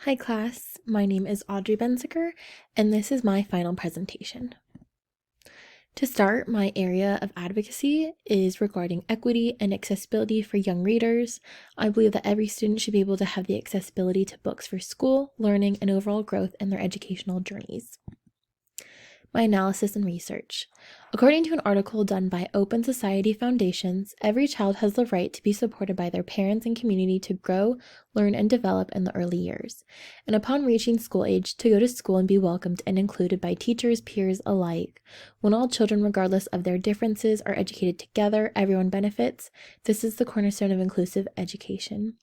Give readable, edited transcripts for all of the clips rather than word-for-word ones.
Hi class, my name is Audrey Baenziger, and this is my final presentation. To start, my area of advocacy is regarding equity and accessibility for young readers. I believe that every student should be able to have the accessibility to books for school, learning, and overall growth in their educational journeys. My analysis and research. According to an article done by Open Society Foundations, every child has the right to be supported by their parents and community to grow, learn, and develop in the early years, and upon reaching school age, to go to school and be welcomed and included by teachers, peers alike. When all children, regardless of their differences, are educated together, everyone benefits. This is the cornerstone of inclusive education.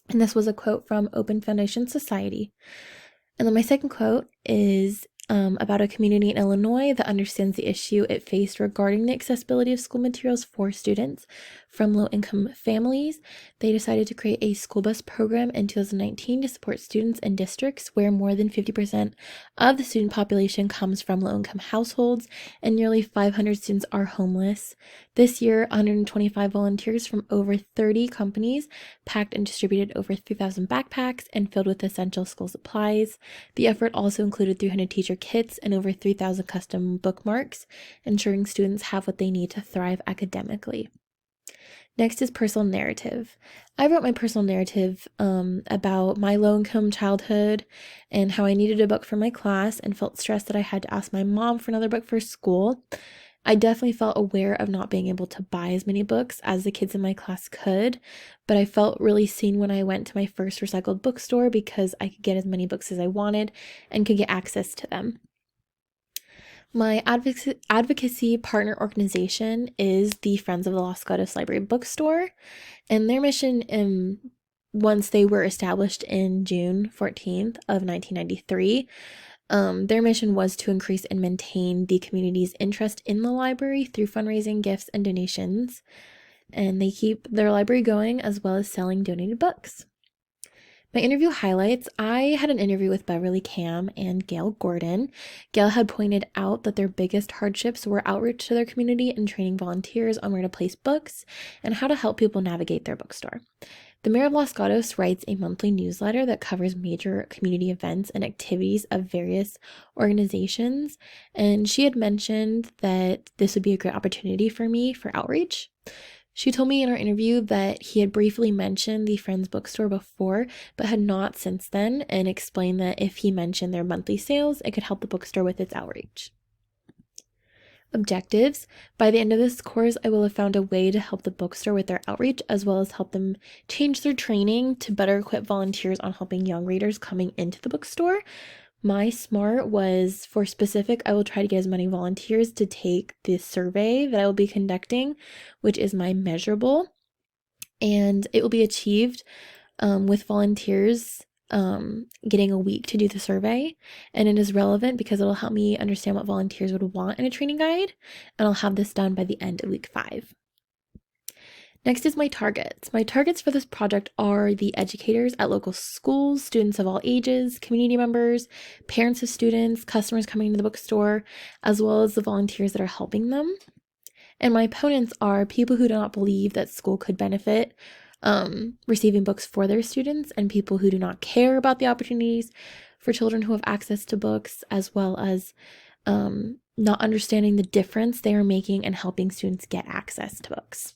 And this was a quote from Open Foundation Society. And then my second quote is about a community in Illinois that understands the issue it faced regarding the accessibility of school materials for students from low-income families. They decided to create a school bus program in 2019 to support students in districts where more than 50% of the student population comes from low-income households and nearly 500 students are homeless. This year, 125 volunteers from over 30 companies packed and distributed over 3,000 backpacks and filled with essential school supplies. The effort also included 300 teacher kits and over 3,000 custom bookmarks, ensuring students have what they need to thrive academically. Next is personal narrative. I wrote my personal narrative about my low-income childhood and how I needed a book for my class and felt stressed that I had to ask my mom for another book for school. I definitely felt aware of not being able to buy as many books as the kids in my class could, but I felt really seen when I went to my first recycled bookstore because I could get as many books as I wanted and could get access to them. My advocacy partner organization is the Friends of the Los Gatos Library Bookstore, and their mission, once they were established in June 14th of 1993, their mission was to increase and maintain the community's interest in the library through fundraising, gifts, and donations, and they keep their library going as well as selling donated books. My interview highlights. I had an interview with Beverly Cam and Gail Gordon. Gail had pointed out that their biggest hardships were outreach to their community and training volunteers on where to place books and how to help people navigate their bookstore. The Mayor of Los Gatos writes a monthly newsletter that covers major community events and activities of various organizations, and she had mentioned that this would be a great opportunity for me for outreach. She told me in our interview that he had briefly mentioned the Friends bookstore before, but had not since then, and explained that if he mentioned their monthly sales, it could help the bookstore with its outreach. Objectives. By the end of this course, I will have found a way to help the bookstore with their outreach, as well as help them change their training to better equip volunteers on helping young readers coming into the bookstore. My SMART was, for specific, I will try to get as many volunteers to take the survey that I will be conducting, which is my measurable, and it will be achieved with volunteers getting a week to do the survey, and it is relevant because it'll help me understand what volunteers would want in a training guide, and I'll have this done by the end of week 5. Next is my targets. My targets for this project are the educators at local schools, students of all ages, community members, parents of students, customers coming to the bookstore, as well as the volunteers that are helping them. And my opponents are people who do not believe that school could benefit receiving books for their students, and people who do not care about the opportunities for children who have access to books, as well as not understanding the difference they are making in helping students get access to books.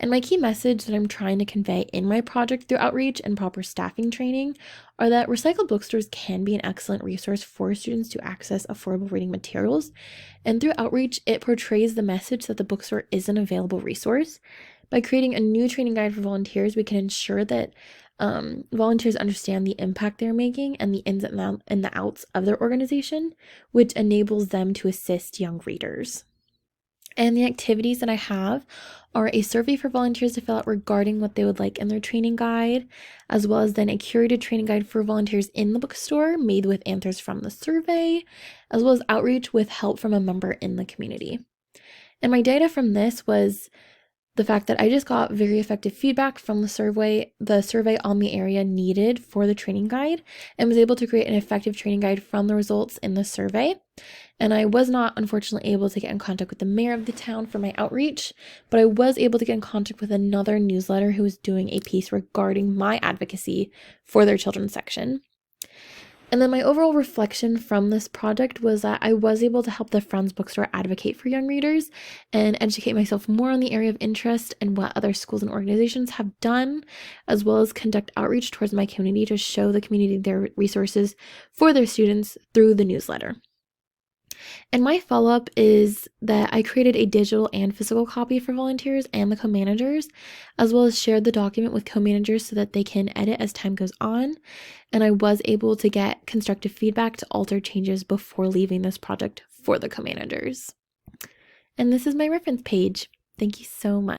And my key message that I'm trying to convey in my project through outreach and proper staffing training are that recycled bookstores can be an excellent resource for students to access affordable reading materials. And through outreach, it portrays the message that the bookstore is an available resource. By creating a new training guide for volunteers, we can ensure that volunteers understand the impact they're making and the ins and the outs of their organization, which enables them to assist young readers. And the activities that I have are a survey for volunteers to fill out regarding what they would like in their training guide, as well as then a curated training guide for volunteers in the bookstore made with answers from the survey, as well as outreach with help from a member in the community. And my data from this was the fact that I just got very effective feedback from the survey on the area needed for the training guide, and was able to create an effective training guide from the results in the survey. And I was not, unfortunately, able to get in contact with the mayor of the town for my outreach, but I was able to get in contact with another newsletter who was doing a piece regarding my advocacy for their children's section. And then my overall reflection from this project was that I was able to help the Friends Bookstore advocate for young readers and educate myself more on the area of interest and what other schools and organizations have done, as well as conduct outreach towards my community to show the community their resources for their students through the newsletter. And my follow-up is that I created a digital and physical copy for volunteers and the co-managers, as well as shared the document with co-managers so that they can edit as time goes on. And I was able to get constructive feedback to alter changes before leaving this project for the co-managers. And this is my reference page. Thank you so much.